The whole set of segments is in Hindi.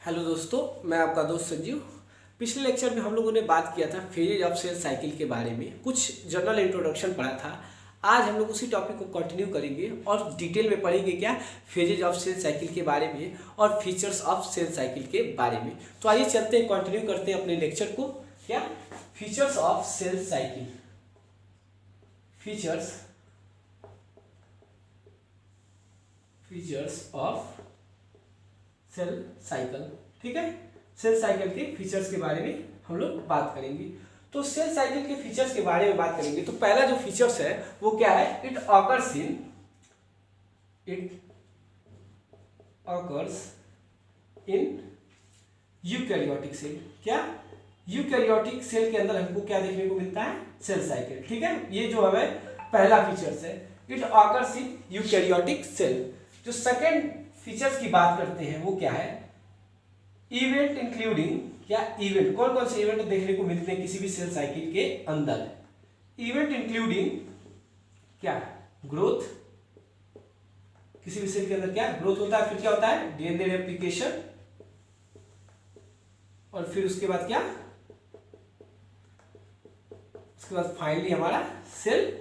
हेलो दोस्तों, मैं आपका दोस्त संजीव। पिछले लेक्चर में हम लोगों ने बात किया था फेजेज ऑफ सेल साइकिल के बारे में, कुछ जनरल इंट्रोडक्शन पढ़ा था। आज हम लोग उसी टॉपिक को कंटिन्यू करेंगे और डिटेल में पढ़ेंगे क्या फेजेज ऑफ सेल साइकिल के बारे में और फीचर्स ऑफ सेल साइकिल के बारे में। तो आइए चलते हैं, कंटिन्यू करते हैं अपने लेक्चर को। क्या features of cell cycle, features of cell cycle. ठीक है, सेल साइकिल के फीचर्स के बारे में हम लोग बात करेंगे। तो सेल साइकिल के फीचर्स के बारे में बात करेंगे तो पहला जो फीचर्स है वो क्या है, it occurs in eukaryotic cell. क्या यूकैरियोटिक सेल के अंदर हमको क्या देखने को मिलता है, सेल साइकिल। ठीक है, ये जो हमें पहला फीचर्स है, it occurs in eukaryotic cell. जो सेकंड फीचर्स की बात करते हैं वो क्या है, इवेंट इंक्लूडिंग। क्या इवेंट, कौन कौन से इवेंट देखने को मिलते हैं किसी भी सेल साइकिल के अंदर। इवेंट इंक्लूडिंग क्या, ग्रोथ। किसी भी सेल के अंदर क्या ग्रोथ होता है, फिर क्या होता है, डीएनए रेप्लिकेशन, और फिर उसके बाद क्या, उसके बाद फाइनली हमारा सेल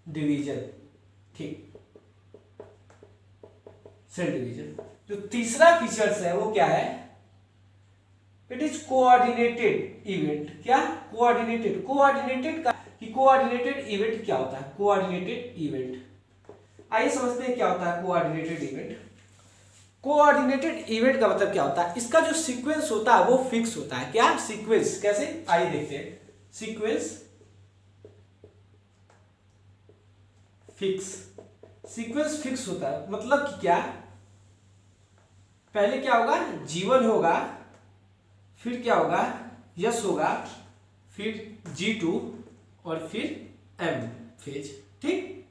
डिवीजन। ठीक, सेल डिवीजन। जो तीसरा फीचर्स है वो क्या है, इट इज कोऑर्डिनेटेड इवेंट। क्या कोऑर्डिनेटेड, कोऑर्डिनेटेड का कि कोऑर्डिनेटेड इवेंट क्या होता है, कोऑर्डिनेटेड इवेंट। आइए समझते हैं क्या होता है कोऑर्डिनेटेड इवेंट। कोऑर्डिनेटेड इवेंट का मतलब क्या होता है, इसका जो सीक्वेंस होता है वो फिक्स होता है। क्या सीक्वेंस, कैसे, आइए देखते हैं। सीक्वेंस फिक्स होता है, मतलब कि क्या, पहले क्या होगा, G1 होगा, फिर क्या होगा, यस होगा, फिर G2 और फिर M फेज। ठीक,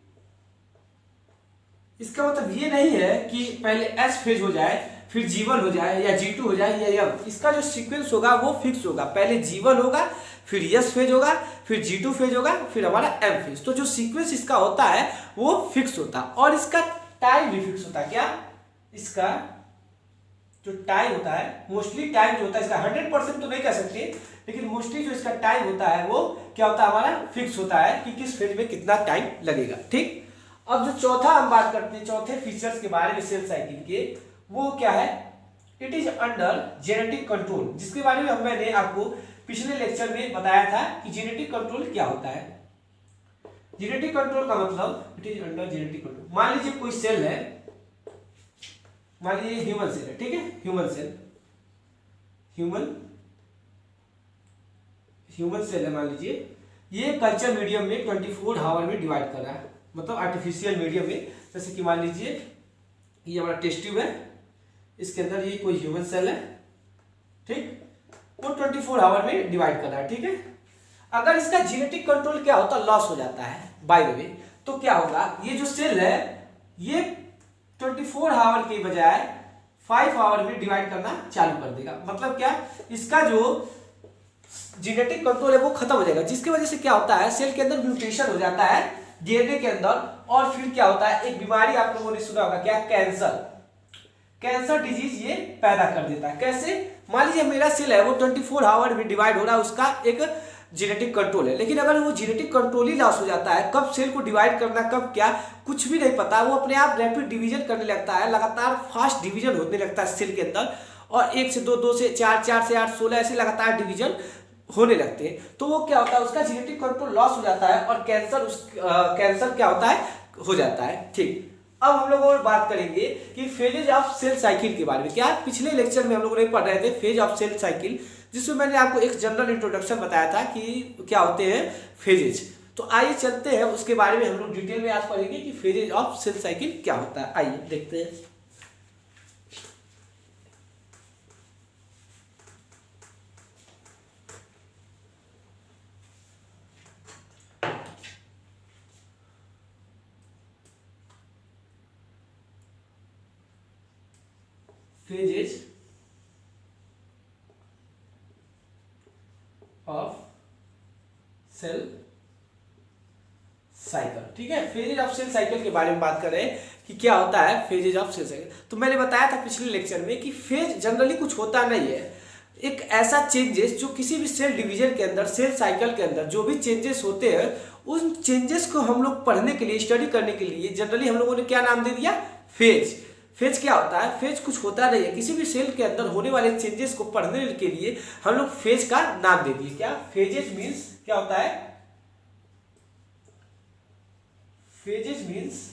इसका मतलब ये नहीं है कि पहले S फेज हो जाए, फिर G1 हो जाए या G2 हो जाए या M। इसका जो सीक्वेंस होगा वो फिक्स होगा, पहले G1 होगा, फिर यस फेज होगा, फिर G2 फेज होगा, फिर हमारा M फेज। तो जो सीक्वेंस इसका होता है वो फिक्स होता है और इसका टाइम भी फिक्स होता है। क्या, इसका जो टाइम होता है, मोस्टली टाइम जो होता है इसका 100% तो नहीं कह सकते, लेकिन मोस्टली जो इसका टाइम होता है वो क्या होता है, हमारा फिक्स होता है कि किस फेज में कितना टाइम लगेगा। ठीक, अब जो चौथा हम बात करते हैं, चौथे फीचर्स के बारे में सेल साइकिल के, वो क्या है, it is under genetic control, जिसके बारे में मैंने आपको पिछले लेक्चर में बताया था कि जेनेटिक कंट्रोल क्या होता है। जेनेटिक कंट्रोल का मतलब it is under genetic control. मान लीजिए कोई सेल है, मान लीजिए ह्यूमन सेल है। ठीक है, ह्यूमन सेल है, मान लीजिए ये कल्चर मीडियम में 24 आवर में डिवाइड कर रहा है, मतलब आर्टिफिशियल मीडियम में। जैसे कि मान लीजिए ये हमारा टेस्ट ट्यूब है, इसके अंदर ये कोई ह्यूमन सेल है। ठीक, वो 24 आवर में डिवाइड कर रहा है। ठीक है, अगर इसका जेनेटिक कंट्रोल क्या होता, लॉस हो जाता है बाय द वे, तो क्या होगा, ये जो सेल है ये 24 आवर के बजाय 5 आवर में डिवाइड करना चालू कर देगा। मतलब क्या, इसका जो जेनेटिक कंट्रोल है वो खत्म हो जाएगा, जिसकी वजह से क्या होता है, सेल के अंदर म्यूटेशन हो जाता है डीएनए के अंदर, और फिर क्या होता है, एक बीमारी आप लोगों ने सुना होगा, क्या, कैंसर डिजीज ये पैदा कर देता है। कैसे, मान लीजिए मेरा सेल है वो 24 आवर में डिवाइड हो रहा है, उसका एक जेनेटिक कंट्रोल है, लेकिन अगर वो जेनेटिक कंट्रोल ही लॉस हो जाता है, कब सेल को डिवाइड करना, कब क्या, कुछ भी नहीं पता, वो अपने आप रैपिड डिवीजन करने लगता है, लगातार फास्ट डिवीजन होने लगता है सेल के अंदर, और 1 से 2, 2 से 4, 4 से 8, 16 ऐसे लगातार डिवीजन होने लगते हैं। तो वो क्या होता है, उसका जेनेटिक कंट्रोल लॉस हो जाता है और कैंसर क्या होता है, हो जाता है। ठीक, अब हम लोग और बात करेंगे कि फेजेज ऑफ सेल साइकिल के बारे में। क्या, पिछले लेक्चर में हम लोग पढ़ रहे थे फेज ऑफ सेल साइकिल, जिसमें मैंने आपको एक जनरल इंट्रोडक्शन बताया था कि क्या होते हैं फेजेज। तो आइए चलते हैं, उसके बारे में हम लोग डिटेल में आज पढ़ेंगे कि फेजेज ऑफ सेल साइकिल क्या होता है। आइए देखते हैं। Phases of cell cycle. ठीक है, फेजेज ऑफ सेल साइकिल के बारे में बात कर रहे हैं कि कि क्या होता है फेजेज ऑफ सेल साइकिल। तो मैंने बताया था पिछले लेक्चर में कि फेज जनरली कुछ होता नहीं है, एक ऐसा चेंजेस जो किसी भी सेल डिवीजन के अंदर, सेल साइकिल के अंदर जो भी चेंजेस होते हैं, उन चेंजेस को हम लोग पढ़ने के लिए, स्टडी करने के लिए जनरली हम लोगों ने क्या नाम दे दिया, फेज। फेज क्या होता है, फेज कुछ होता नहीं है, किसी भी सेल के अंदर होने वाले चेंजेस को पढ़ने के लिए हम लोग फेज का नाम दे दिए। क्या फेजेस मीन्स क्या होता है, फेजेस मीन्स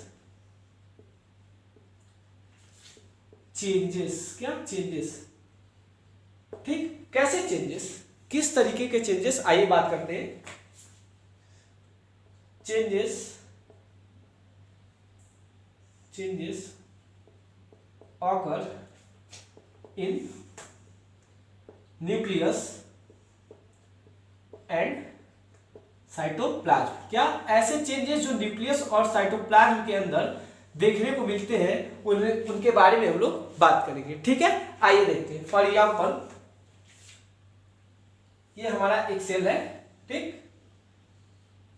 चेंजेस, क्या चेंजेस, ठीक। कैसे चेंजेस, किस तरीके के चेंजेस, आइए बात करते हैं। Changes occur in nucleus and cytoplasm. क्या ऐसे चेंजेस जो न्यूक्लियस और साइटोप्लाज्म के अंदर देखने को मिलते हैं, उनके बारे में हम लोग बात करेंगे, ठीक है। आइए देखते हैं। फॉर एग्जाम्पल ये हमारा एक सेल है, ठीक।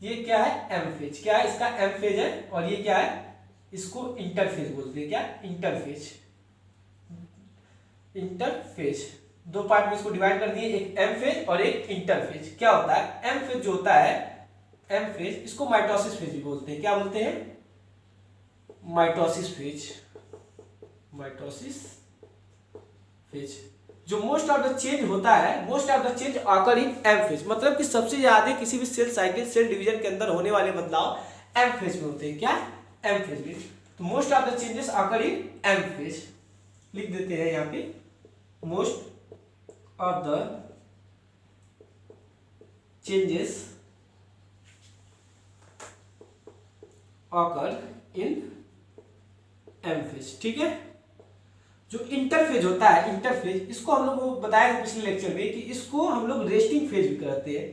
ये क्या है, एम फेज। क्या है इसका, एम फेज है। और ये क्या है, इसको इंटरफेज बोलते हैं। क्या, इंटरफेज। इंटरफेज दो पार्ट में इसको डिवाइड कर दिए, एक एम फेज और एक इंटरफेज। क्या होता है, एम फेज जो होता है, एम फेज, इसको माइटोसिस फेज भी बोलते हैं। क्या बोलते हैं, माइटोसिस फेज। माइटोसिस फेज जो मोस्ट ऑफ द चेंज होता है, most of the change occur in M phase, मतलब कि सबसे ज्यादा किसी भी सेल साइकिल, सेल डिवीजन के अंदर होने वाले बदलाव एम फेज में होते हैं। क्या, एम फेज में। तो most of the changes occur in M phase, लिख देते हैं यहाँ पे, most of the changes occur in M phase, ठीक है। जो इंटरफेज होता है, इंटरफेज, इसको हम लोग को बताया था पिछले लेक्चर में कि इसको हम लोग रेस्टिंग फेज भी कहते हैं।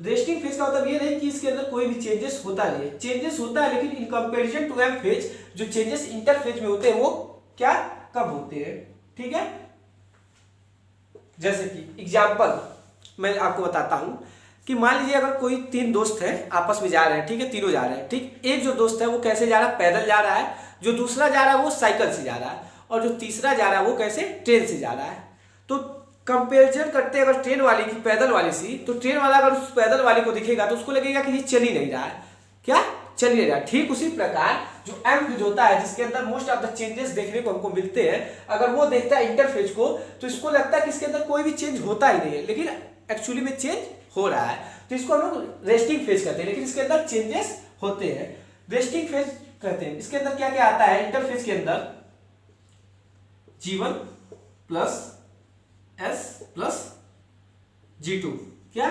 रेस्टिंग फेज का मतलब ये नहीं कि इसके अंदर कोई भी चेंजेस होता नहीं है, चेंजेस होता है, लेकिन in comparison to M phase जो चेंजेस इंटरफेज में होते हैं वो क्या, कब होते हैं, ठीक है। जैसे कि एग्जांपल मैं आपको बताता हूं कि मान लीजिए अगर कोई तीन दोस्त है, आपस में जा रहे हैं, ठीक है, तीनों जा रहे हैं, ठीक। एक जो दोस्त है वो कैसे जा रहा है, पैदल जा रहा है। जो दूसरा जा रहा है वो साइकिल से जा रहा है। और जो तीसरा जा रहा है वो कैसे, ट्रेन से जा रहा है। तो कंपेरिजन करते हैं अगर ट्रेन वाले की पैदल वाले से, तो ट्रेन वाला अगर उस पैदल वाले को दिखेगा तो उसको लगेगा कि ये चल ही नहीं रहा है। क्या, चल ही नहीं रहा। ठीक उसी प्रकार जो एम फेज होता है, जिसके अंदर मोस्ट ऑफ द चेंजेस देखने को हमको मिलते हैं, अगर वो देखता है इंटरफेज को तो इसको लगता है कि इसके अंदर कोई भी चेंज होता ही नहीं है, लेकिन एक्चुअली में चेंज हो रहा है। तो इसको हम लोग रेस्टिंग फेज कहते हैं, लेकिन इसके अंदर चेंजेस होते हैं। रेस्टिंग फेज कहते हैं। इसके अंदर क्या क्या आता है, इंटरफेज के अंदर G1 plus S plus G2, क्या,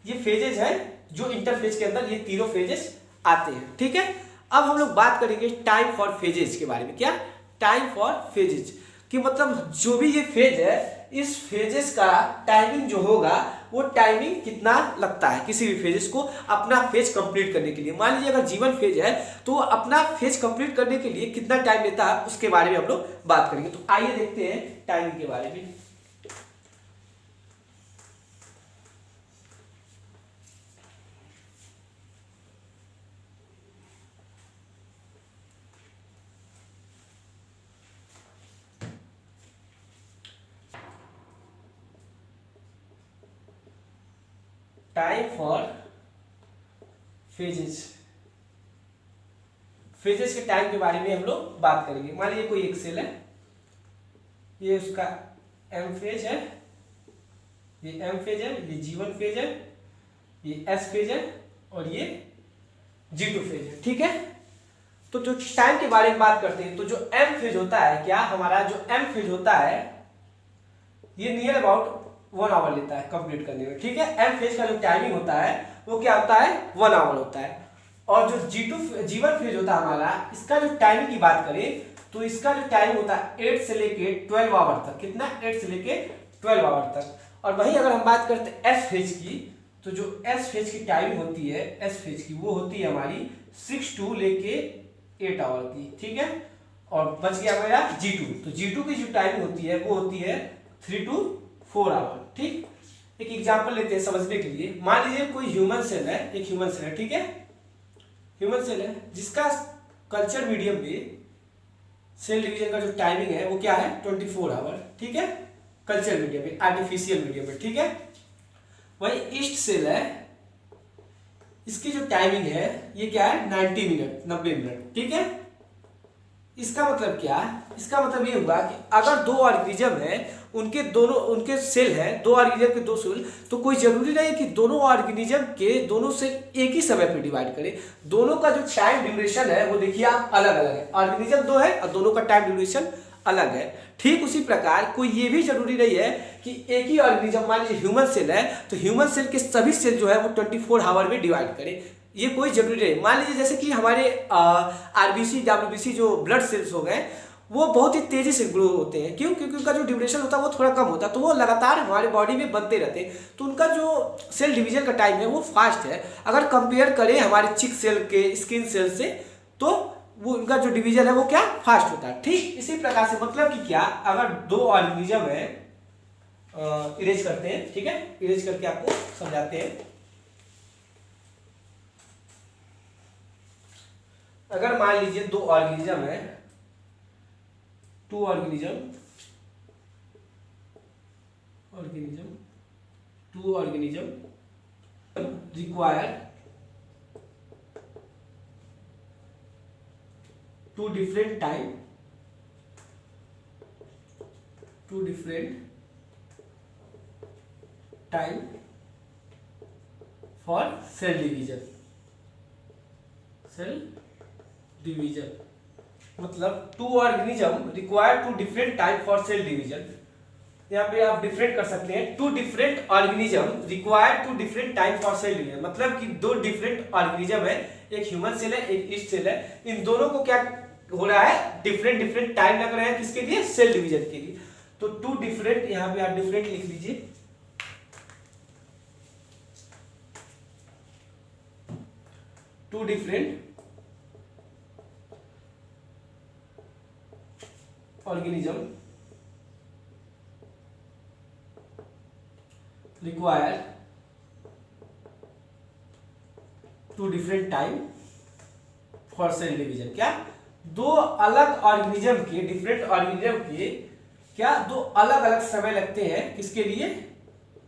ये फेजेज है जो इंटरफेज के अंदर, ये तीनों फेजेस आते हैं, ठीक है। अब हम लोग बात करेंगे टाइम फॉर फेजेज के बारे में। क्या, टाइम फॉर फेजेज कि मतलब जो भी ये फेज है, इस फेजेस का टाइमिंग जो होगा वो टाइमिंग कितना लगता है किसी भी फेजेस को अपना फेज कंप्लीट करने के लिए। मान लीजिए अगर जीवन फेज है तो अपना फेज कंप्लीट करने के लिए कितना टाइम लेता है उसके बारे में हम लोग बात करेंगे। तो आइए देखते हैं टाइमिंग के बारे में। टाइम फॉर फेजेस, फेजेस के टाइम के बारे में हम लोग बात करेंगे। मान लीजिए कोई एक सेल है, ये उसका एम फेज है, ये एम फेज है, ये G1 फेज है, ये S फेज है और ये G2 फेज है, ठीक है। तो जो टाइम के बारे में बात करते हैं, तो जो एम फेज होता है, क्या हमारा जो एम फेज होता है ये नियर अबाउट 1 आवर लेता है कंप्लीट करने में, ठीक है। एम फेज का जो टाइमिंग होता है वो क्या होता है, 1 आवर होता है। और जो G1 फेज होता है हमारा, इसका जो टाइमिंग की बात करें तो इसका जो टाइम होता है 8 से लेके 12 आवर तक। कितना, 8 से लेके 12 आवर तक। और वहीं अगर हम बात करते हैं एस फेज की, तो जो एस फेज की टाइमिंग होती है, एस फेज की वो होती है हमारी 6 to लेके 8 आवर की, ठीक है। और बच गया मेरा G2, तो G2 की जो टाइमिंग होती है वो होती है 3 to 4 आवर, ठीक। एक एग्जांपल लेते हैं समझने के लिए। मान लीजिए कोई ह्यूमन सेल है, एक ह्यूमन सेल है, ठीक है। ह्यूमन सेल है जिसका कल्चर मीडियम में सेल डिवीजन का जो टाइमिंग है वो क्या है 24 आवर, ठीक है, कल्चर मीडियम में, आर्टिफिशियल मीडियम में, ठीक है। वही ईस्ट सेल है, इसकी जो टाइमिंग है ये क्या है 90 मिनट, 90 मिनट, ठीक है। इसका मतलब क्या, इसका मतलब ये हुआ कि अगर दो ऑर्गेनिज्म है, उनके सेल है, दो ऑर्गेनिज्म के दो सेल, तो कोई जरूरी नहीं है कि दोनों ऑर्गेनिज्म के दोनों सेल एक ही समय पे डिवाइड करें। दोनों का जो टाइम ड्यूरेशन है वो देखिए आप अलग अलग है, ऑर्गेनिज्म दो है और दोनों का टाइम ड्यूरेशन अलग है। ठीक उसी प्रकार कोई ये भी जरूरी नहीं है कि एक ही ऑर्गेनिज्म, मान लीजिए ह्यूमन सेल है तो ह्यूमन सेल के सभी सेल जो है वो 24 आवर में डिवाइड करे, ये कोई जरूरी नहीं। मान लीजिए जैसे कि हमारे आरबीसी डब्ल्यूबीसी जो ब्लड सेल्स हो गए वो बहुत ही तेजी से ग्रो होते हैं, क्यों? क्योंकि उनका जो ड्यूरेशन होता है वो थोड़ा कम होता है, तो वो लगातार हमारे बॉडी में बनते रहते हैं, तो उनका जो सेल डिवीजन का टाइम है वो फास्ट है। अगर कंपेयर करें हमारे चिक सेल के स्किन सेल से, तो वो उनका जो डिवीजन है वो क्या फास्ट होता है। ठीक इसी प्रकार से मतलब कि क्या, अगर दो ऑर्गेनिज्म है, इरेज करते हैं, ठीक है, इरेज करके आपको समझाते हैं। अगर मान लीजिए दो ऑर्गेनिज्म है, two organism require two different time for cell division, मतलब two organism require two different time for cell division. यहाँ पे आप डिफरेंट कर सकते हैं, two different organism require two different time for cell division, मतलब कि दो डिफरेंट ऑर्गेनिज्म है, एक ह्यूमन सेल है एक ईस्ट सेल है, इन दोनों को क्या हो रहा है, डिफरेंट टाइम लग रहा है, किसके लिए, सेल डिवीजन के लिए। तो टू डिफरेंट, यहाँ पे आप डिफरेंट लिख लीजिए, two different organism require two different time for cell division. क्या, दो अलग ऑर्गेनिज्म के, डिफरेंट ऑर्गेनिज्म के क्या दो अलग अलग समय लगते हैं, किसके लिए,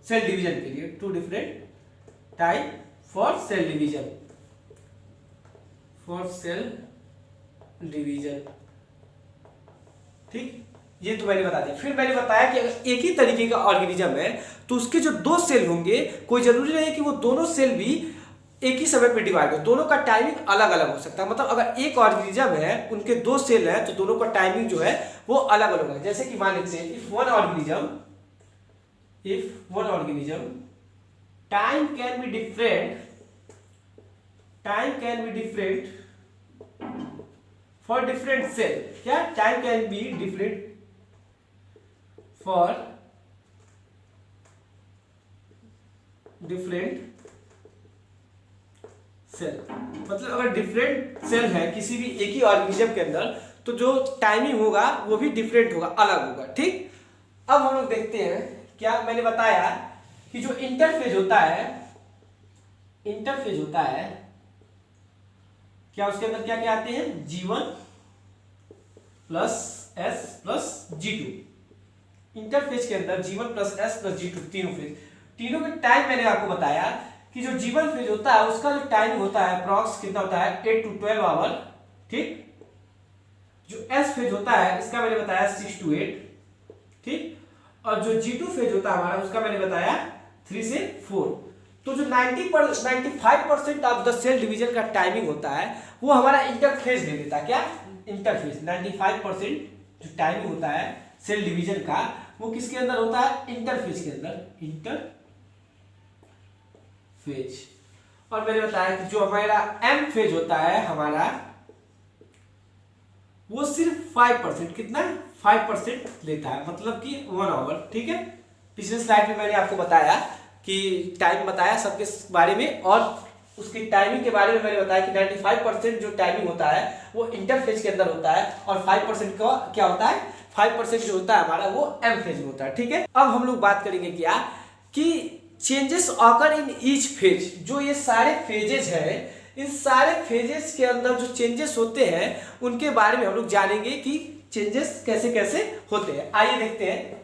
सेल डिवीजन के लिए। Two different time for cell division, ठीक, ये तो मैंने बता दिया। फिर मैंने बताया कि अगर एक ही तरीके का ऑर्गेनिज्म है तो उसके जो दो सेल होंगे, कोई जरूरी नहीं है कि वो दोनों सेल भी एक ही समय पे डिवाइड हो, दोनों का टाइमिंग अलग अलग हो सकता है। मतलब अगर एक ऑर्गेनिज्म है, उनके दो सेल हैं, तो दोनों का टाइमिंग जो है वो अलग अलग है। जैसे कि मान लेते हैं, if one organism time can be different for different cell. क्या, time can be different for different cell, मतलब अगर डिफरेंट सेल है किसी भी एक ही ऑर्गेनिज्म के अंदर, तो जो टाइमिंग होगा वो भी डिफरेंट होगा, अलग होगा। ठीक, अब हम लोग देखते हैं, क्या मैंने बताया कि जो इंटरफेज होता है, क्या उसके अंदर क्या क्या आते हैं, G1 plus S plus G2। Interphase के अंदर G1 plus S plus G2 तीनों फेज, तीनों के टाइम मैंने आपको बताया कि जो G1 फेज होता है उसका जो टाइम होता है अप्रॉक्स कितना होता है, 8 to 12 आवर। ठीक, जो S फेज होता है इसका मैंने बताया 6 to 8। ठीक, और जो G2 फेज होता है हमारा उसका मैंने बताया 3 से 4। तो जो 95% ऑफ द सेल डिवीजन का टाइमिंग होता है वो हमारा इंटरफेज ले लेता है। क्या, इंटरफेज 95% जो टाइमिंग होता है सेल डिवीजन का वो किसके अंदर होता है, इंटरफेज के अंदर, इंटरफेज। और मैंने बताया कि जो हमारा एम फेज होता है हमारा, वो सिर्फ 5%, कितना, 5% लेता है, मतलब कि 1 आवर। ठीक है, पिछले स्लाइड में मैंने आपको बताया कि टाइम बताया सबके बारे में, और उसकी टाइमिंग के बारे में मैंने बताया कि 95% जो टाइमिंग होता है वो इंटरफेज के अंदर होता है, और 5% का क्या होता है, 5% जो होता है हमारा वो एम फेज में होता है। ठीक है, अब हम लोग बात करेंगे क्या कि changes occur in each phase. जो ये सारे फेजेस हैं, इन सारे फेजेस के अंदर जो चेंजेस होते हैं उनके बारे में हम लोग जानेंगे कि चेंजेस कैसे कैसे होते हैं, आइए देखते हैं।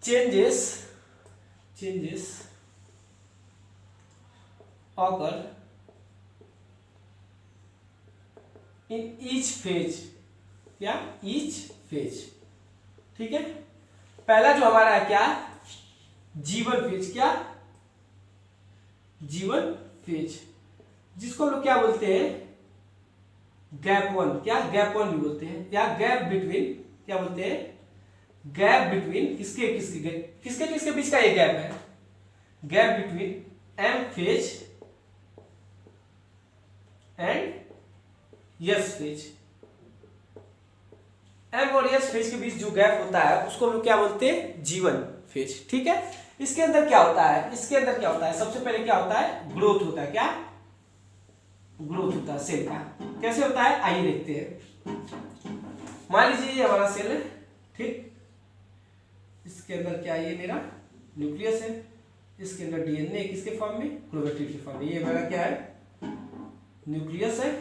Changes occur in each phase, क्या each phase, ठीक है। पहला जो हमारा है क्या, जीवन फेज, क्या जीवन फेज, जिसको हम लोग क्या बोलते हैं, गैप वन, क्या गैप वन भी बोलते हैं, या गैप बिटवीन, क्या बोलते हैं, गैप बिटवीन किसके किसके किसके किसके बीच का ये गैप है, gap between M phase and S phase. M और यस फेज के बीच जो गैप होता है उसको हम लोग क्या बोलते हैं, जीवन फेज, ठीक है। इसके अंदर क्या होता है, इसके अंदर क्या होता है, सबसे पहले क्या होता है, ग्रोथ होता है, क्या ग्रोथ होता है सेल का। कैसे होता है आइए देखते हैं। मान लीजिए ये हमारा सेल है, ठीक, इसके अंदर क्या है, ये मेरा न्यूक्लियस है, इसके अंदर डीएनए किसके फॉर्म में, क्रोमेटिड के फॉर्म में। ये मेरा क्या है, न्यूक्लियस है,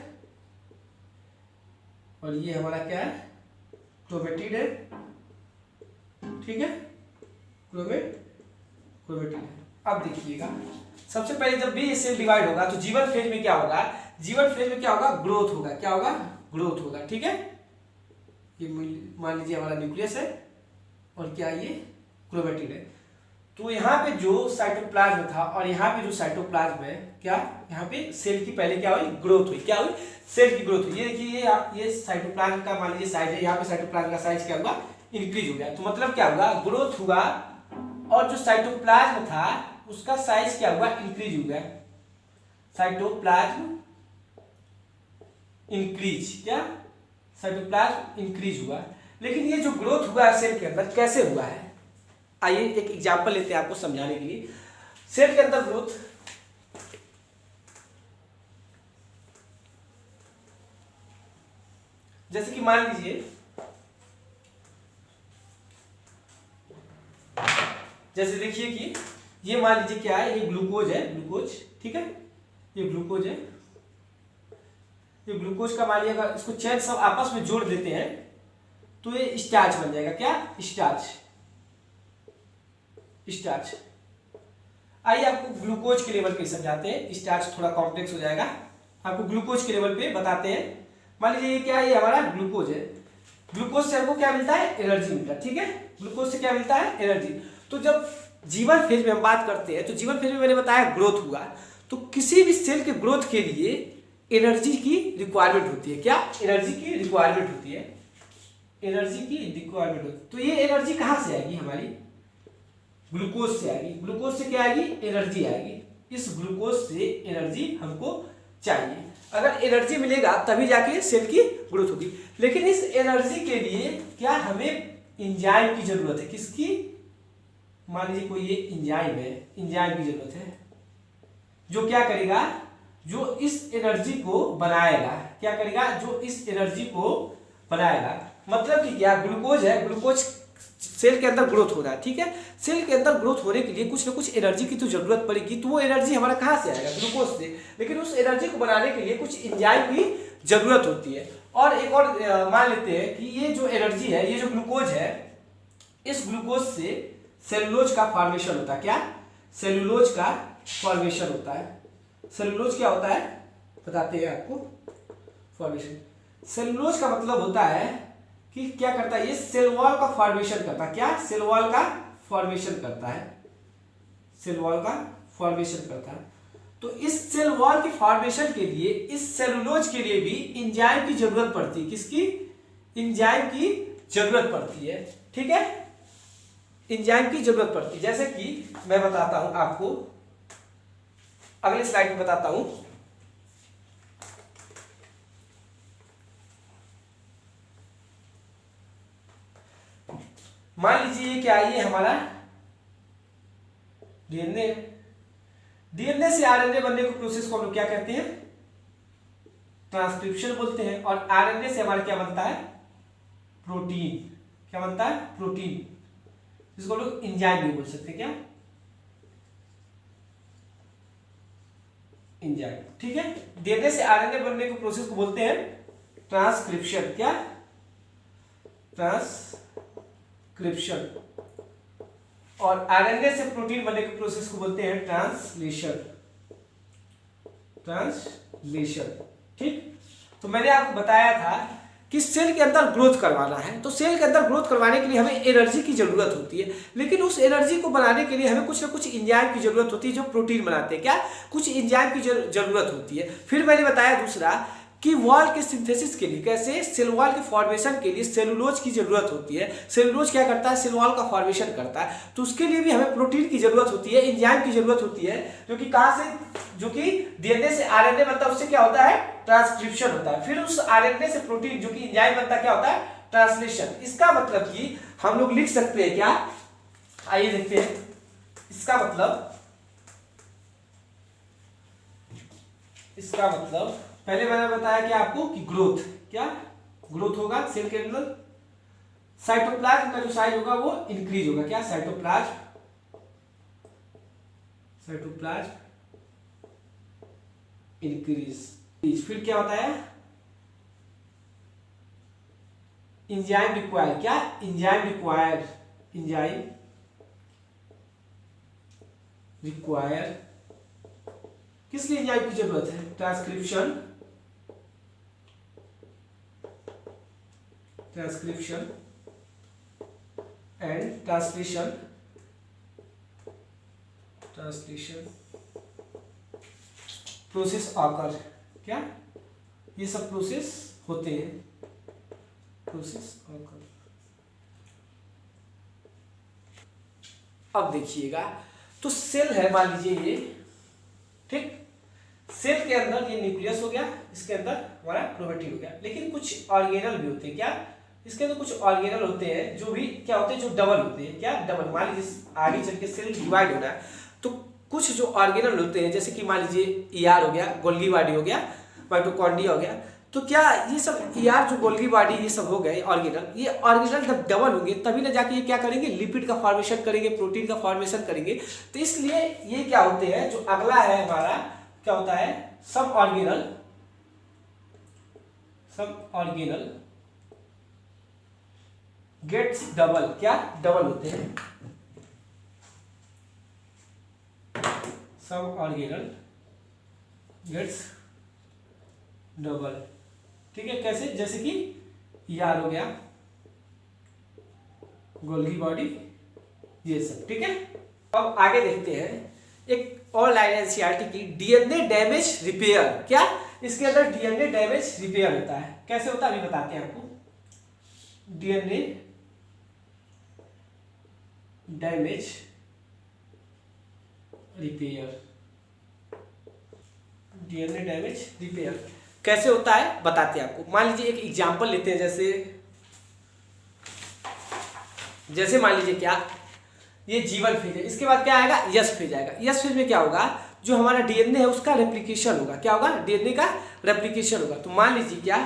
और ये हमारा क्या है, क्रोमेटिड है, ठीक है, क्रोमेटिड है। अब देखिएगा, सबसे पहले जब भी सेल डिवाइड होगा तो जीवन फेज में क्या होगा, जीवन फेज में क्या होगा, ग्रोथ होगा, क्या होगा, ग्रोथ होगा, ठीक है। ये मान लीजिए हमारा न्यूक्लियस है और क्या ये क्रोमेटिड है। तो यहाँ पे जो साइटोप्लाज्म था और यहाँ पे जो साइटोप्लाज्म है, क्या यहाँ पे सेल की पहले क्या हुई, ग्रोथ हुई, क्या हुई, सेल की ग्रोथ हुई। ये देखिए ये साइटोप्लाज्म का मान लीजिए साइज है, यहाँ पे साइटोप्लाज्म का साइज क्या हुआ, इंक्रीज हो गया। तो मतलब क्या हुआ, ग्रोथ हुआ और जो साइटोप्लाज्म था उसका साइज क्या हुआ, इंक्रीज हो गया, साइटोप्लाज्म इंक्रीज, क्या साइटोप्लाज्म इंक्रीज हुआ। लेकिन ये जो ग्रोथ हुआ है सेल के अंदर कैसे हुआ है, आइए एक एग्जांपल लेते हैं आपको समझाने के लिए। सेल के अंदर ग्रोथ, जैसे कि मान लीजिए, जैसे देखिए कि ये मान लीजिए क्या है, ये ग्लूकोज है, ग्लूकोज, ठीक है, ये ग्लूकोज है, ये ग्लूकोज का मान लीजिए इसको चेन सब आपस में जोड़ देते हैं तो ये स्टार्च बन जाएगा, क्या स्टार्च, स्टार्च। आइए आपको ग्लूकोज के लेवल पे समझाते हैं, स्टार्च थोड़ा कॉम्प्लेक्स हो जाएगा, आपको ग्लूकोज के लेवल पे बताते हैं। मान लीजिए ये क्या है, ये हमारा ग्लूकोज है, ग्लूकोज से हमको क्या मिलता है, एनर्जी मिलता है, ठीक है, ग्लूकोज से क्या मिलता है, एनर्जी। तो जब जीवन फेज में हम बात करते हैं तो जीवन फेज में मैंने बताया ग्रोथ हुआ, तो किसी भी सेल के ग्रोथ के लिए एनर्जी की रिक्वायरमेंट होती है, क्या एनर्जी की रिक्वायरमेंट होती है, एनर्जी की रिक्वायरमेंट होती है। तो ये एनर्जी कहाँ से आएगी, हमारी ग्लूकोज से आएगी, ग्लूकोज से क्या आएगी, एनर्जी आएगी, इस ग्लूकोज से एनर्जी हमको चाहिए। अगर एनर्जी मिलेगा तभी जाके सेल की ग्रोथ होगी। लेकिन इस एनर्जी के लिए क्या हमें एंजाइम की जरूरत है, किसकी, मान लीजिए कोई ये एंजाइम है, एंजाइम की जरूरत है जो क्या करेगा, जो इस एनर्जी को बनाएगा, क्या करेगा, जो इस एनर्जी को बनाएगा। मतलब कि क्या, ग्लूकोज है, ग्लूकोज सेल के अंदर ग्रोथ हो रहा है, ठीक है, सेल के अंदर ग्रोथ होने के लिए कुछ ना कुछ एनर्जी की तो जरूरत पड़ेगी, तो वो एनर्जी हमारा कहाँ से आएगा, ग्लूकोज से। लेकिन उस एनर्जी को बनाने के लिए कुछ एंजाइम की जरूरत होती है। और एक और मान लेते हैं कि ये जो एनर्जी है, ये जो ग्लूकोज है, इस ग्लूकोज से सेलुलोज का फॉर्मेशन होता है, क्या सेलुलोज का फॉर्मेशन होता है। सेलुलोज क्या होता है बताते हैं आपको, फॉर्मेशन, सेलुलोज का मतलब होता है कि क्या करता है, ये सेल वॉल का फॉर्मेशन करता है, क्या सेल वॉल का फॉर्मेशन करता है, सेल वॉल का फॉर्मेशन करता है। तो इस सेल वॉल की फॉर्मेशन के लिए, इस सेलुलोज के लिए भी एंजाइम की जरूरत पड़ती है, किसकी, एंजाइम की जरूरत पड़ती है, ठीक है, एंजाइम की जरूरत पड़ती है। जैसे कि मैं बताता हूं आपको, अगले स्लाइड में बताता हूं। मान लीजिए क्या है, ये हमारा डीएनए, डीएनए से आरएनए बनने के प्रोसेस को हम लोग क्या कहते हैं, ट्रांसक्रिप्शन बोलते हैं। और आरएनए से हमारा क्या बनता है, प्रोटीन, क्या बनता है, प्रोटीन, जिसको लोग एंजाइम भी बोल सकते हैं, क्या एंजाइम, ठीक है। डीएनए से आरएनए बनने के प्रोसेस को बोलते हैं ट्रांसक्रिप्शन। क्या? ट्रांसक्रिप्शन। और आरएनए से प्रोटीन बनने के प्रोसेस को बोलते हैं ट्रांसलेशन। ट्रांसलेशन, ठीक। तो मैंने आपको बताया था कि सेल के अंदर ग्रोथ करवाना है, तो सेल के अंदर ग्रोथ करवाने के लिए हमें एनर्जी की जरूरत होती है, लेकिन उस एनर्जी को बनाने के लिए हमें कुछ ना कुछ एंजाइम की जरूरत होती है जो प्रोटीन बनाते हैं। क्या? कुछ एंजाइम की जरूरत होती है। फिर मैंने बताया दूसरा कि वॉल के सिंथेसिस के लिए, कैसे सेल वॉल के फॉर्मेशन के लिए सेलुलोज की जरूरत होती है। सेलुलोज क्या करता है? सेल वॉल का फॉर्मेशन करता है। तो उसके लिए भी हमें प्रोटीन की जरूरत होती है, एंजाइम की जरूरत होती है, जो कि कहां से, जो कि डीएनए से आरएनए बनता है, उससे क्या होता है? ट्रांसक्रिप्शन होता है। फिर उस आरएनए से प्रोटीन जो कि एंजाइम बनता है, क्या होता है? ट्रांसलेशन। इसका मतलब कि हम लोग लिख सकते हैं क्या? आइए देखते हैं। इसका मतलब पहले मैंने बताया कि आपको कि ग्रोथ, क्या ग्रोथ होगा सेल के अंदर। साइटोप्लाज्म का जो साइज होगा वो इंक्रीज होगा। क्या? Cytoplasm increase. फिर क्या होता है? Enzyme require. क्या? Enzyme require. किस लिए एंजाइम की जरूरत है? ट्रांसक्रिप्शन एंड ट्रांसलेशन प्रोसेस आकर। क्या? ये सब प्रोसेस होते हैं, प्रोसेस आकर। अब देखिएगा, तो सेल है मान लीजिए ये, ठीक। सेल के अंदर ये न्यूक्लियस हो गया, इसके अंदर हमारा क्रोमेटिन हो गया, लेकिन कुछ ऑर्गेनल भी होते हैं। क्या? इसके अंदर कुछ ऑर्गेनल होते हैं जो भी क्या होते हैं? जो डबल होते हैं। क्या? डबल। मान लीजिए आगे चल के सेल डिवाइड होना है, तो कुछ जो ऑर्गेनल होते हैं, जैसे कि मान लीजिए ईआर हो गया, गोल्गी बॉडी हो गया, माइटोकॉन्ड्रिया हो गया, तो क्या ये सब ईआर जो गोल्गी बॉडी ये सब हो गए ऑर्गेनल, ये ऑर्गेनल जब डबल होंगे तभी ना जाके ये क्या करेंगे? लिपिड का फॉर्मेशन करेंगे, प्रोटीन का फॉर्मेशन करेंगे। तो इसलिए ये क्या होते हैं? जो अगला है हमारा क्या होता है? सब ऑर्गेनल गेट्स डबल। क्या? डबल होते हैं। सब ऑर्गेनल गेट्स डबल, ठीक है। कैसे? जैसे कि ईआर हो गया, गोल्गी बॉडी, ये सब, ठीक है। अब आगे देखते हैं एक और लाइन एनसीईआरटी की, डीएनए डैमेज रिपेयर। क्या? इसके अंदर डीएनए डैमेज रिपेयर होता है। कैसे होता है अभी बताते हैं आपको। DNA damage repair, DNA damage repair कैसे होता है बताते हैं आपको। मान लीजिए एक एग्जांपल लेते हैं, जैसे मान लीजिए क्या, ये जीवन फेज है, इसके बाद क्या आएगा? यस फेज आएगा। यस फेज में क्या होगा? जो हमारा डीएनए है उसका रेप्लिकेशन होगा। क्या होगा? डीएनए का रेप्लिकेशन होगा। तो मान लीजिए क्या,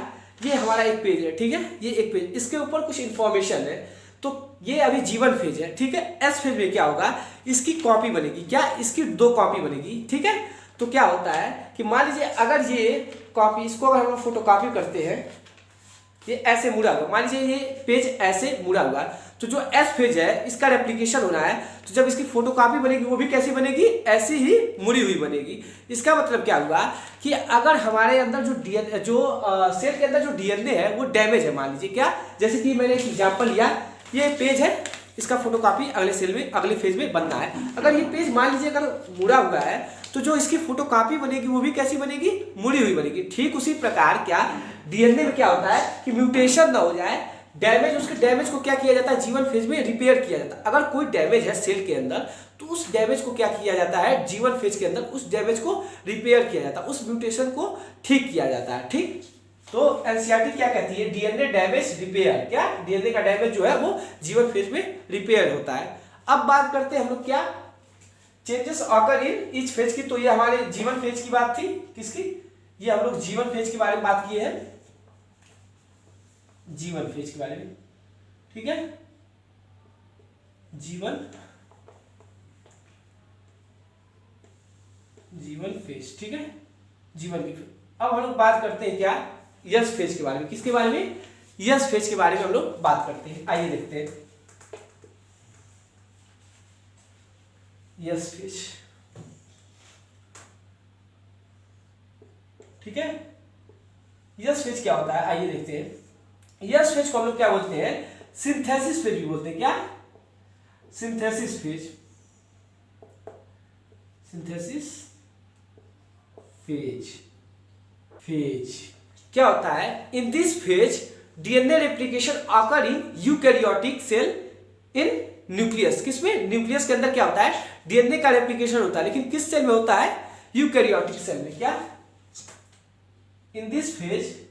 ये हमारा एक पेज है, ठीक है, ये एक पेज, इसके ऊपर कुछ इंफॉर्मेशन है, तो ये अभी जीवन फेज है, ठीक है। एस फेज में क्या होगा? इसकी कॉपी बनेगी। क्या? इसकी 2 कॉपी बनेगी, ठीक है। तो क्या होता है कि मान लीजिए अगर ये कॉपी, इसको अगर हम लोग फोटो कॉपी करते हैं, ये ऐसे मुड़ा हुआ, मान लीजिए ये पेज ऐसे मुड़ा हुआ, तो जो एस पेज है इसका रेप्लिकेशन होना है, तो जब इसकी फोटोकॉपी बनेगी वो भी कैसी बनेगी? ऐसी ही मुड़ी हुई बनेगी। इसका मतलब क्या हुआ कि अगर हमारे अंदर जो डीएनए, जो सेल के अंदर जो डीएनए है वो डैमेज है, मान लीजिए क्या, जैसे कि मैंने एक एग्जांपल लिया, ये पेज है, इसका फोटोकॉपी अगले सेल में, अगले फेज में बनना है। अगर ये पेज मान लीजिए अगर मुड़ा हुआ है, तो जो इसकी फोटोकॉपी बनेगी वो भी कैसी बनेगी? मुड़ी हुई बनेगी। ठीक उसी प्रकार क्या डीएनए में क्या होता है कि म्यूटेशन ना हो जाए, डैमेज, उसके डैमेज को क्या किया जाता है? जीवन फेज में रिपेयर किया जाता है। अगर कोई डैमेज है सेल के अंदर, तो उस डैमेज को क्या किया जाता है? जीवन फेज के अंदर उस डैमेज को रिपेयर किया जाता है, उस म्यूटेशन को ठीक किया जाता है। ठीक, तो एनसीईआरटी क्या कहती है? DNA damage repair. क्या? डीएनए का डैमेज जो है वो जीवन फेज में रिपेयर होता है। अब बात करते हैं हम लोग क्या, changes occur in each phase की। तो ये हमारे जीवन फेज की बात थी, किसकी? ये हम लोग जीवन फेज के बारे में बात किए हैं, जीवन फेज के बारे में, ठीक है, जीवन फेज, ठीक है। जीवन की। अब हम लोग बात करते हैं क्या, यस फेज के बारे में। किसके बारे में? यस फेज के बारे में हम लोग बात करते हैं। आइए देखते हैं यस फेज। ठीक है, यस फेज क्या होता है आइए देखते हैं। यस फेज को हम लोग क्या बोलते हैं? सिंथेसिस फेज भी बोलते हैं। क्या? Synthesis phase. Synthesis phase. Phase क्या होता है? In this phase DNA replication occur in eukaryotic cell in nucleus. किसमें? न्यूक्लियस के अंदर क्या होता है? डीएनए का रेप्लिकेशन होता है, लेकिन किस सेल में होता है? यूकैरियोटिक सेल में। क्या? इन this phase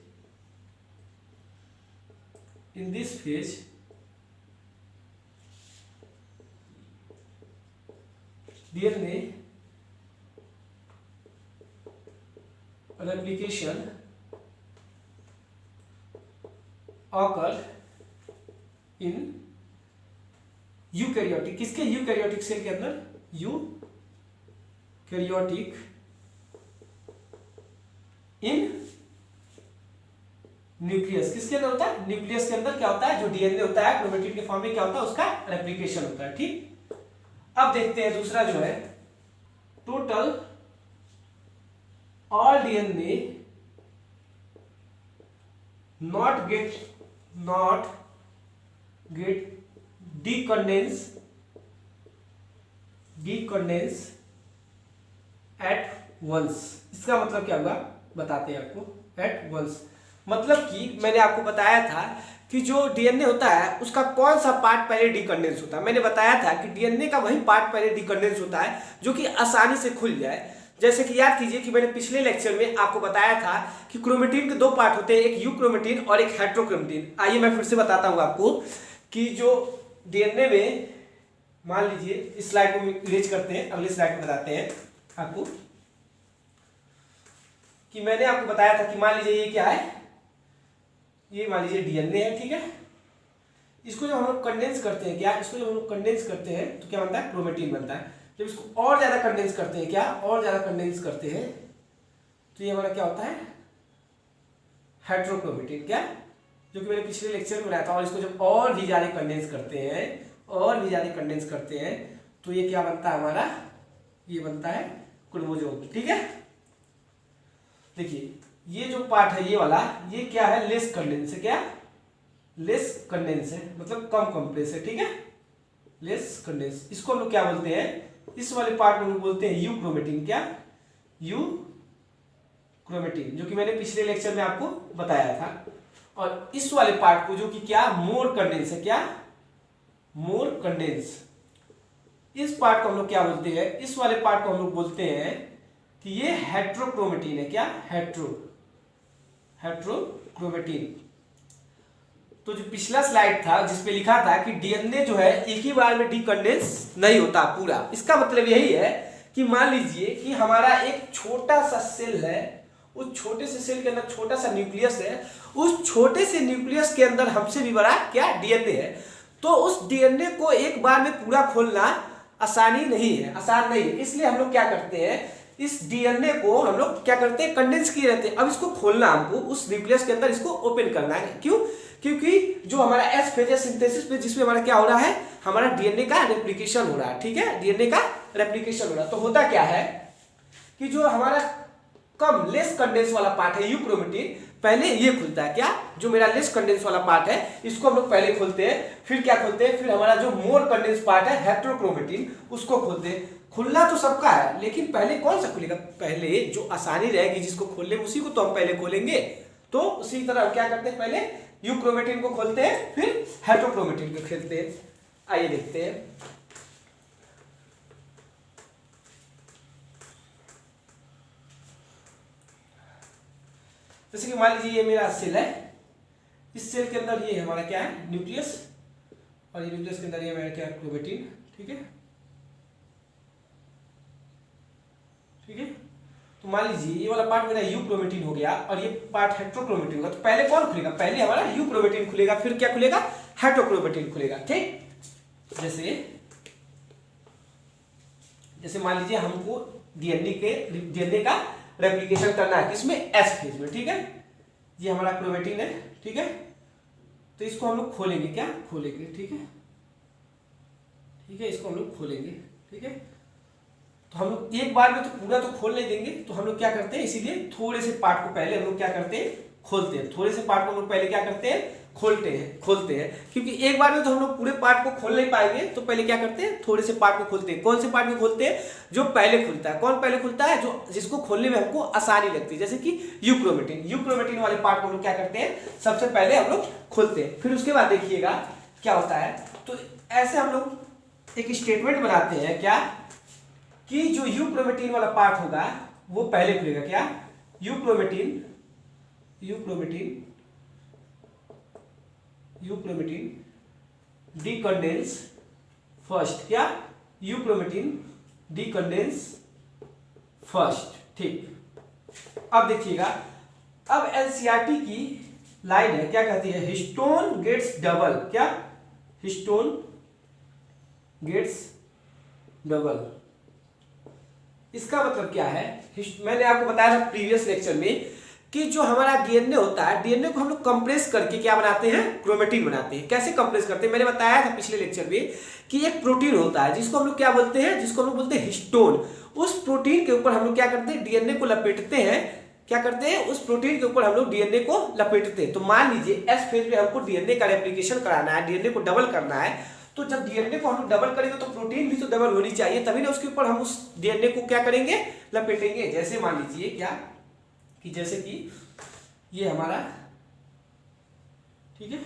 DNA replication occur in eukaryotic. किसके? यूकैरियोटिक सेल के अंदर। यूकैरियोटिक इन न्यूक्लियस। किसके अंदर होता है? न्यूक्लियस के अंदर क्या होता है? जो डीएनए होता है क्रोमेटिन के फॉर्म में क्या होता है? उसका रेप्लिकेशन होता है। ठीक, अब देखते हैं दूसरा जो है, total all DNA not get decondense at once। इसका मतलब क्या हुआ बताते हैं आपको। एट वंस मतलब कि मैंने आपको बताया था कि जो डीएनए होता है उसका कौन सा पार्ट पहले डिकंडेंस होता है। मैंने बताया था कि डीएनए का वही पार्ट पहले डिकंडेंस होता है जो कि आसानी से खुल जाए। जैसे कि याद कीजिए कि मैंने पिछले लेक्चर में आपको बताया था कि क्रोमेटिन के दो पार्ट होते हैं, एक यूक्रोमेटिन और एक हेट्रोक्रोमेटिन। आइए मैं फिर से बताता हूं आपको कि जो डीएनए में, मान लीजिए इस स्लाइड को इरेज करते हैं, अगले स्लाइड में बताते हैं आपको कि मैंने आपको बताया था कि मान लीजिए ये क्या है, ये मान लीजिए डीएनए है। ठीक है, इसको जब हम लोग कंडेंस करते हैं, क्या इसको जब हम लोग कंडेंस करते हैं तो क्या बनता है? क्रोमेटिन बनता है। जब इसको और ज्यादा कंडेंस करते हैं, क्या और ज्यादा कंडेंस करते हैं, तो ये हमारा क्या होता है? हेट्रोक्रोमेटिन। क्या? जो कि मैंने पिछले लेक्चर में बताया था। और इसको जब और भी ज्यादा कंडेंस करते हैं, और भी ज्यादा कंडेंस करते हैं, तो ये क्या बनता है हमारा? ये बनता है क्रोमोसोम। ठीक है, देखिए ये जो पार्ट है ये वाला, ये क्या है? लेस कंडेंस है। क्या? लेस कंडेंस है, मतलब कम कंप्रेस है। ठीक है, लेस कंडेंस। इसको हम लोग क्या बोलते हैं? इस वाले पार्ट को हम लोग बोलते हैं यूक्रोमेटिन। क्या? यूक्रोमेटिन, जो कि मैंने पिछले लेक्चर में आपको बताया था। और इस वाले पार्ट को जो कि क्या? मोर कंडेंस है। क्या? मोर कंडेंस। इस पार्ट को हम लोग क्या बोलते हैं? इस वाले पार्ट को हम लोग बोलते हैं कि ये हेट्रोक्रोमेटिन है। क्या? हेट्रोक्रोमेटिन। तो जो पिछला स्लाइड था जिसपे लिखा था कि डीएनए जो है एक ही बार में डिकंडेंस नहीं होता पूरा, इसका मतलब यही है कि मान लीजिए कि हमारा एक छोटा सा सेल है, उस छोटे से सेल के अंदर छोटा सा न्यूक्लियस है, उस छोटे से न्यूक्लियस के अंदर हमसे भी बड़ा क्या? डीएनए है। तो उस डीएनए को एक बार में पूरा खोलना आसान नहीं है। इसलिए हम लोग क्या करते हैं? इस डीएनए को हम लोग क्या करते हैं? कंडेंस किए रहते हैं। अब इसको खोलना हमको उस न्यूक्लियस के अंदर इसको ओपन करना है। क्यों? क्योंकि जो हमारा एस फेज है, सिंथेसिस फेज, जिसमें हमारा क्या हो रहा है? हमारा डीएनए का रेप्लिकेशन हो रहा है। ठीक है, डीएनए का रेप्लिकेशन हो रहा है। तो होता क्या है कि जो हमारा कम लेस कंडेंस वाला पार्ट है यूक्रोमेटिन, पहले ये खुलता है। क्या? जो मेरा लेस कंडेंस वाला पार्ट है इसको हम लोग पहले खोलते हैं, फिर क्या खोलते हैं? फिर हमारा जो मोर कंडेंस पार्ट है हेट्रोक्रोमेटिन, उसको खोलते हैं। खुलना तो सबका है, लेकिन पहले कौन सा खुलेगा? पहले जो आसानी रहेगी जिसको खोलने, उसी को तो हम पहले खोलेंगे। तो उसी तरह क्या करते हैं? पहले यूक्रोमेटिन को खोलते हैं, फिर हेट्रोक्रोमेटिन को खोलते हैं। आइए देखते हैं। जैसे कि मान लीजिए ये मेरा सेल है, इस सेल के अंदर ये हमारा क्या है? न्यूक्लियस, और ये न्यूक्लियस के अंदर ये मेरा क्या है? क्रोमेटिन। ठीक है, ठीक है। तो मान लीजिए ये वाला पार्ट मेरा यूक्रोमेटिन हो गया और ये पार्ट हेट्रोक्रोमेटिन होगा। तो पहले कौन खुलेगा? पहले हमारा यूक्रोमेटिन खुलेगा, फिर क्या खुलेगा? हेट्रोक्रोमेटिन खुलेगा। ठीक, जैसे मान लीजिए हमको डीएनए का रेप्लिकेशन करना है किसमें, एस फेज में, ठीक है। ये हमारा क्रोमेटिन है, ठीक है। तो इसको हम लोग खोलेंगे, क्या खोलेंगे, ठीक है, ठीक है, इसको हम लोग खोलेंगे, ठीक है। तो हम लोग एक बार में तो पूरा तो खोल नहीं देंगे, तो हम लोग क्या करते हैं, इसीलिए थोड़े से पार्ट को पहले हम लोग क्या करते हैं, खोलते हैं। थोड़े से पार्ट को हम लोग पहले क्या करते हैं, खोलते हैं, क्योंकि एक बार में तो हम लोग पूरे पार्ट को खोल नहीं पाएंगे, तो पहले क्या करते हैं, थोड़े से पार्ट को खोलते हैं। कौन से पार्ट को खोलते हैं, जो पहले खुलता है। कौन पहले खुलता है, जो जिसको खोलने में हमको आसानी लगती है, जैसे कि यूक्रोमेटिन वाले पार्ट को हम लोग क्या करते हैं, सबसे पहले हम लोग खोलते हैं। फिर उसके बाद देखिएगा क्या होता है। तो ऐसे हम लोग एक स्टेटमेंट बनाते हैं, क्या कि जो यूक्रोमेटिन वाला पार्ट होगा वो पहले खुलेगा, क्या यूक्रोमेटिन डीकंडेंस फर्स्ट, क्या यूक्रोमेटिन डीकंडेंस फर्स्ट, ठीक। अब देखिएगा, अब एनसीईआरटी की लाइन है, क्या कहती है, हिस्टोन गेट्स डबल, क्या हिस्टोन गेट्स डबल। इसका मतलब क्या है, मैंने आपको बताया था प्रीवियस लेक्चर में कि जो हमारा डीएनए होता है, डीएनए को हम लोग कंप्रेस करके क्या बनाते हैं, क्रोमेटिन बनाते हैं। कैसे कंप्रेस करते हैं, मैंने बताया था पिछले लेक्चर में कि एक प्रोटीन होता है जिसको हम लोग क्या बोलते हैं, जिसको हम लोग बोलते हैं हिस्टोन। उस प्रोटीन के ऊपर हम लोग क्या करते हैं, डीएनए को लपेटते हैं। क्या करते हैं, उस प्रोटीन के ऊपर हम लोग डीएनए को लपेटते हैं। तो मान लीजिए एस फेज में हमको डीएनए का रेप्लिकेशन कराना है, डीएनए को डबल करना है। तो जब डीएनए को हम लोग डबल करेंगे तो प्रोटीन भी तो डबल होनी चाहिए, तभी ना उसके ऊपर हम उस डीएनए को क्या करेंगे, लपेटेंगे। जैसे मान लीजिए क्या कि जैसे कि ये हमारा, ठीक है,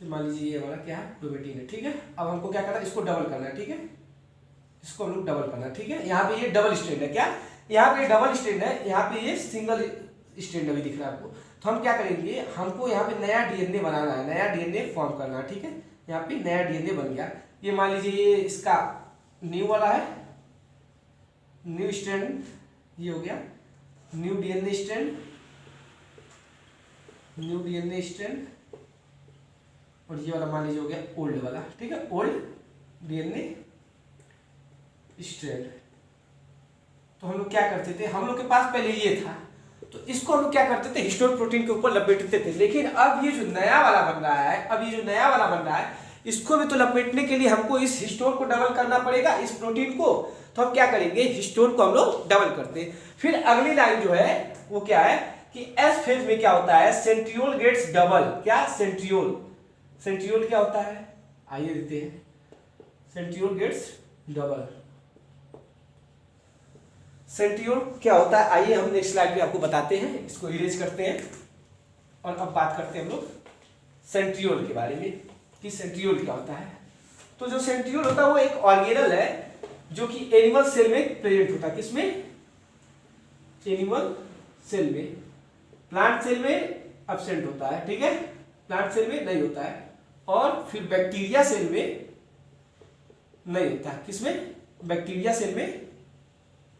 मान लीजिए ये हमारा क्या है, क्रोमेटिन है, ठीक है। अब हमको क्या करना है, इसको डबल करना है, ठीक है, इसको हम लोग डबल करना है, ठीक है। यहाँ पे ये डबल स्ट्रैंड है, क्या यहाँ पे डबल स्ट्रैंड है, यहाँ पे ये सिंगल स्ट्रैंड अभी दिख रहा है आपको। तो हम क्या करेंगे, हमको यहाँ पे नया डीएनए बनाना है, नया डीएनए फॉर्म करना है, ठीक है। यहाँ पे नया डीएनए बन गया। ये मान लीजिए ये इसका न्यू वाला है, न्यू स्ट्रैंड, ये हो गया new DNA strand, new DNA strand. और ये वाला मान लीजिए हो गया ओल्ड वाला, ठीक है, ओल्ड डीएनए स्ट्रैंड। तो हम लोग क्या करते थे, हम लोग के पास पहले ये था, तो इसको हम लोग क्या करते थे, हिस्टोन प्रोटीन के ऊपर लपेटते थे। लेकिन अब ये जो नया वाला बन रहा है, अब ये जो नया वाला बन रहा है, इसको भी तो लपेटने के लिए हमको इस हिस्टोन को डबल करना पड़ेगा, इस प्रोटीन को। तो हम क्या करेंगे, हिस्टोन को हम लोग डबल करते हैं। फिर अगली लाइन जो है वो क्या है कि एस फेज में क्या होता है, सेंट्रियोल गेट्स डबल, क्या सेंट्रियोल क्या होता है, आइए देखते हैं, सेंट्रियोल गेट्स डबल। सेंट्रियोल क्या होता है, आइए हम नेक्स्ट स्लाइड में आपको बताते हैं, इसको इरेज करते हैं और अब बात करते हैं हम लोग सेंट्रियोल के बारे में कि सेंट्रियोल क्या होता है। तो जो सेंट्रियोल होता है वो एक ऑर्गेनल है जो कि एनिमल सेल में प्रेजेंट होता है। किसमें, एनिमल सेल में। प्लांट सेल में एब्सेंट होता है, ठीक है, प्लांट सेल में नहीं होता है। और फिर बैक्टीरिया सेल में नहीं होता है। किसमें, बैक्टीरिया सेल में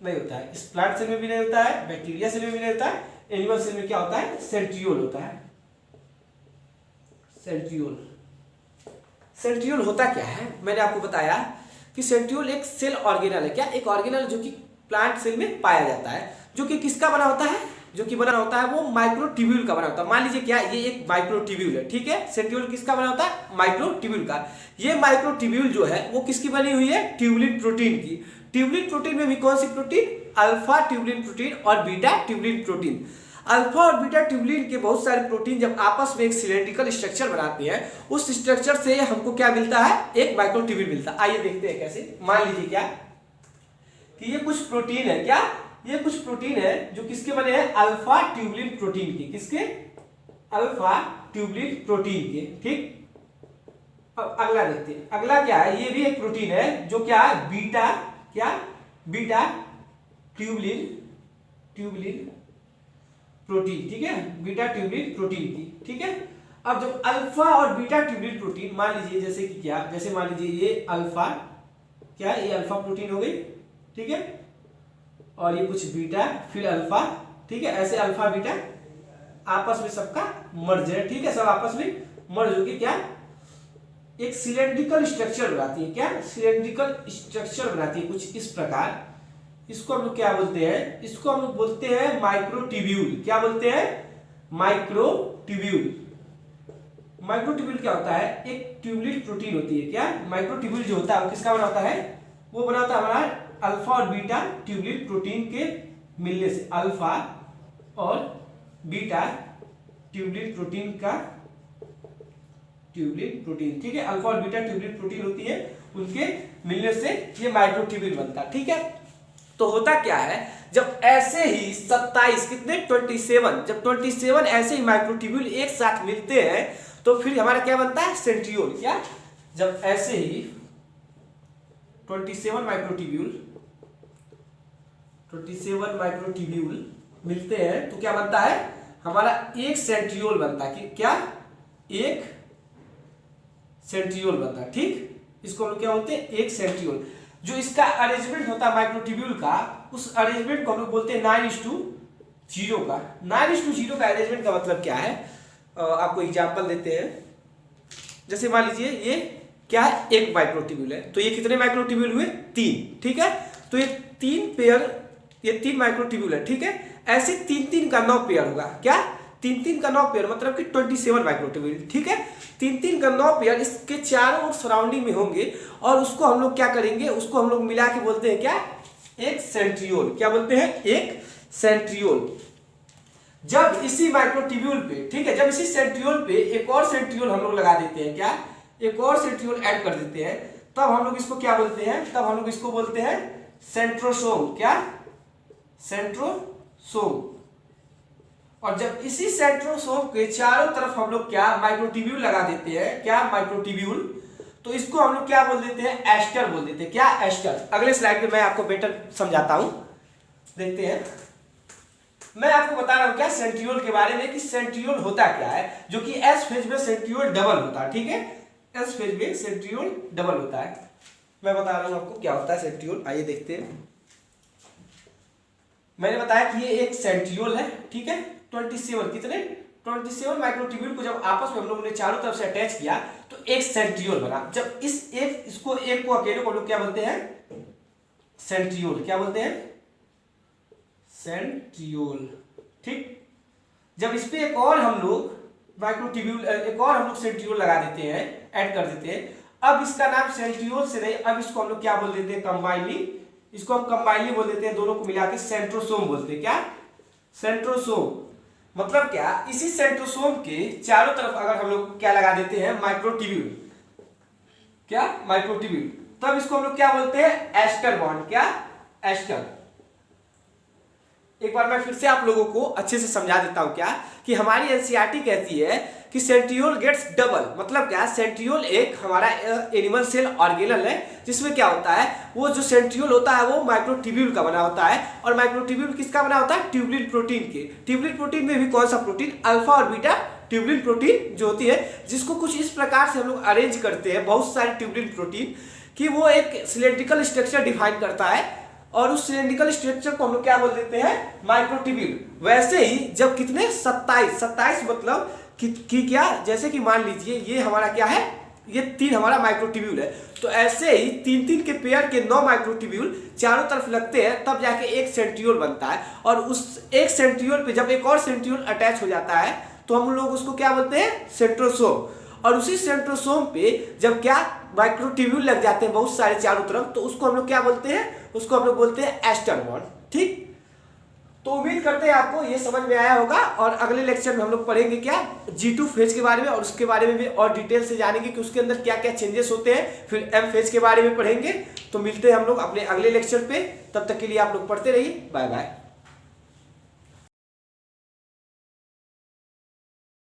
नहीं होता है, इस प्लांट सेल में भी नहीं होता है, बैक्टीरिया सेल में भी नहीं होता है। एनिमल सेल में क्या होता है, सेंट्रियोल होता है। सेंट्रियोल होता क्या है, मैंने आपको बताया कि सेंट्रियोल एक सेल ऑर्गेनल है, क्या एक ऑर्गेनल जो कि प्लांट सेल में पाया जाता है, जो कि किसका बना होता है, जो कि बना होता है वो माइक्रोट्यूब्यूल का बना होता है। मान लीजिए क्या ये एक माइक्रोट्यूब्यूल है, ठीक है। सेंट्रियोल किसका बना होता है, माइक्रोट्यूब्यूल का। ये माइक्रोट्यूब्यूल जो है वो किसकी बनी हुई है, ट्यूबुलिन प्रोटीन की। ट्यूबुलिन प्रोटीन में भी कौन सी प्रोटीन, अल्फा ट्यूबुलिन प्रोटीन और बीटा ट्यूबुलिन प्रोटीन। अल्फा और बीटा ट्यूबुलिन के बहुत सारे प्रोटीन जब आपस में एक सिलेंड्रिकल स्ट्रक्चर बनाते हैं, उस स्ट्रक्चर से हमको क्या मिलता है, एक माइक्रोट्यूब्यूल मिलता है। आइए देखते हैं कैसे। मान लीजिए क्या कि ये कुछ प्रोटीन है, क्या ये कुछ प्रोटीन है जो किसके बने हैं, अल्फा ट्यूबुलिन प्रोटीन के। किसके, अल्फा ट्यूबुलिन प्रोटीन के, ठीक। अब अगला देखते हैं, अगला क्या है, ये भी एक प्रोटीन है जो क्या है, बीटा, क्या बीटा ट्यूबुलिन प्रोटीन, ठीक है, बीटा ट्यूबुलिन प्रोटीन की, ठीक है। अब जब अल्फा और बीटा ट्यूबुलिन प्रोटीन, मान लीजिए जैसे कि क्या, जैसे मान लीजिए ये अल्फा, क्या ये अल्फा प्रोटीन हो गई, ठीक है, और ये कुछ बीटा, फिर अल्फा, ठीक है। ऐसे अल्फा बीटा आपस में सबका मर्ज है, ठीक है, सब आपस में मर्ज होगी क्या, एक सिलेंड्रिकल स्ट्रक्चर बनाती है। क्या? सिलेंड्रिकल स्ट्रक्चर बनाती है कुछ इस प्रकार। इसको हम लोग क्या बोलते हैं? इसको हम लोग बोलते हैं माइक्रोट्यूब्यूल। क्या बोलते हैं? माइक्रोट्यूब्यूल। माइक्रोट्यूब्यूल क्या होता है? एक ट्यूबुलिट प्रोटीन होती है। क्या? माइक्रोट्यूब्यूल जो होता है वो किसका बना होता है? वो बना होता है हमारा अल्फा और बीटा ट्यूबुलिट प्रोटीन के मिलने से। अल्फा और बीटा ट्यूबुलिट प्रोटीन का ट्यूबुलिट प्रोटीन, ठीक है, अल्फा और बीटा ट्यूबुलिट प्रोटीन होती है, उनके मिलने से ये माइक्रोट्यूब्यूल बनता है। ठीक है, तो होता क्या है, जब ऐसे ही 27 कितने 27 जब 27 ऐसे ही माइक्रोट्यूब्यूल एक साथ मिलते हैं तो फिर हमारा क्या बनता है? सेंट्रियोल। क्या? जब ऐसे ही 27 माइक्रोट्यूब्यूल मिलते हैं तो क्या बनता है? हमारा एक सेंट्रियोल बनता है। कि क्या? एक सेंट्रियोल बनता है। ठीक, इसको हम लोग क्या बोलते हैं? एक सेंट्रियोल। जो इसका अरेंजमेंट होता है माइक्रोट्यूब्यूल का, उस अरेंजमेंट को हम लोग बोलते हैं 9:0 का। 9:0 का अरेंजमेंट का मतलब क्या है? आपको एग्जांपल देते हैं। जैसे मान लीजिए ये क्या है? एक माइक्रोट्यूब्यूल है, तो ये कितने माइक्रोट्यूब्यूल हुए? 3। ठीक है, तो ये 3 माइक्रोट्यूब्यूल है। ठीक है, ऐसे 3 का 9 पेयर होगा। क्या? 3 का 9 पेयर मतलब कि 27 माइक्रोट्यूब्यूल। ठीक है, 3 का 9 पेयर इसके चारों ओर सराउंडिंग में होंगे और उसको हम लोग क्या करेंगे? उसको हम लोग मिला के बोलते हैं क्या? एक सेंट्रियोल। क्या बोलते हैं? एक सेंट्रियोल। जब इसी माइक्रोट्यूब्यूल पे, ठीक है, जब इसी सेंट्रियोल पे एक और सेंट्रियोल हम लोग लगा देते हैं। क्या? एक और सेंट्रियोल ऐड कर देते हैं, तब हम लोग इसको क्या बोलते हैं? तब हम लोग इसको बोलते हैं सेंट्रोसोम। क्या? सेंट्रोसोम। और जब इसी सेंट्रोसोम के चारों तरफ हम लोग क्या माइक्रोट्यूब्यूल लगा देते हैं, क्या माइक्रोट्यूब्यूल, तो इसको हम लोग क्या बोल देते हैं? एस्टर बोल देते हैं। क्या? एस्टर। अगले स्लाइड में मैं आपको बेटर समझाता हूं, देखते हैं। मैं आपको बता रहा हूं क्या सेंट्रियोल के बारे में, कि सेंट्रियोल होता क्या है, जो कि एस फेज में सेंट्रियोल डबल होता है। ठीक है, एस फेज में सेंट्रियोल डबल होता है। मैं बता रहा हूं आपको क्या होता है सेंट्रियोल। आइए देखते हैं। मैंने बताया कि ये एक सेंट्रियोल है। ठीक है, 27 कितने 27 माइक्रोट्यूब्यूल को जब आपस में हम लोगों ने चारों तरफ से अटैच किया तो एक सेंट्रियोल बना। जब इसको एक को अकेले को लोग क्या बोलते हैं? सेंट्रियोल। क्या बोलते हैं? सेंट्रियोल। ठीक, जब इस पे एक और हम लोग माइक्रोट्यूब्यूल, एक और हम लोग सेंट्रियोल लगा देते हैं, ऐड कर देते हैं। अब इसका नाम सेंट्रियोल से नहीं, अब इसको हम लोग क्या बोल देते हैं? कंबाइनली। इसको हम कंबाइनली बोल देते हैं, दोनों को मिला के सेंट्रोसोम बोलते हैं। क्या? सेंट्रोसोम। मतलब क्या? इसी सेंट्रोसोम के चारों तरफ अगर हम लोग क्या लगा देते हैं? माइक्रोट्यूब्यूल। क्या? माइक्रोट्यूब्यूल। तब इसको हम लोग क्या बोलते हैं? Ester bond. क्या? एस्टर। एक बार मैं फिर से आप लोगों को अच्छे से समझा देता हूं क्या, कि हमारी एनसीईआरटी कहती है कि सेंट्रियोल गेट्स डबल। मतलब क्या? सेंट्रियोल एक हमारा एनिमल सेल ऑर्गेनल है, जिसमें क्या होता है? वो जो सेंट्रियोल होता है वो माइक्रोट्यूब्यूल का बना होता है। और माइक्रोट्यूब्यूल किसका बना होता है? ट्यूबुलिन प्रोटीन के। ट्यूबुलिन प्रोटीन में भी कौन सा प्रोटीन? अल्फा और बीटा ट्यूबुलिन प्रोटीन जो होती है, जिसको कुछ इस प्रकार से हम लोग अरेंज करते हैं, बहुत सारे ट्यूबुलिन प्रोटीन, कि वो एक सिलेंड्रिकल स्ट्रक्चर डिफाइन करता है। और उस सिलेंड्रिकल स्ट्रक्चर को हम लोग क्या बोल देते हैं? माइक्रोट्यूब्यूल। वैसे ही जब कितने 27 मतलब कि क्या, जैसे कि मान लीजिए ये हमारा क्या है? ये 3 हमारा माइक्रोट्यूब्यूल है, तो ऐसे ही 3 के पेयर के 9 माइक्रोट्यूब्यूल चारों तरफ लगते हैं, तब जाके एक सेंट्रियोल बनता है। और उस एक सेंट्रियोल पे जब एक और सेंट्रियोल अटैच हो जाता है तो हम लोग उसको क्या बोलते हैं? सेंट्रोसोम। और उसी सेंट्रोसोम पे जब क्या माइक्रोट्यूब्यूल लग जाते हैं बहुत सारे चारों तरफ, तो उसको हम लोग क्या बोलते हैं? उसको हम लोग बोलते हैं एस्टर बॉन्ड। ठीक, तो उम्मीद करते हैं आपको ये समझ में आया होगा। और अगले लेक्चर में हम लोग पढ़ेंगे क्या G2 फेज के बारे में, और उसके बारे में भी और डिटेल से जानेंगे कि उसके अंदर क्या क्या चेंजेस होते हैं। फिर M फेज के बारे में पढ़ेंगे। तो मिलते हैं हम लोग अपने अगले लेक्चर पे, तब तक के लिए आप लोग पढ़ते रहिए। Bye bye.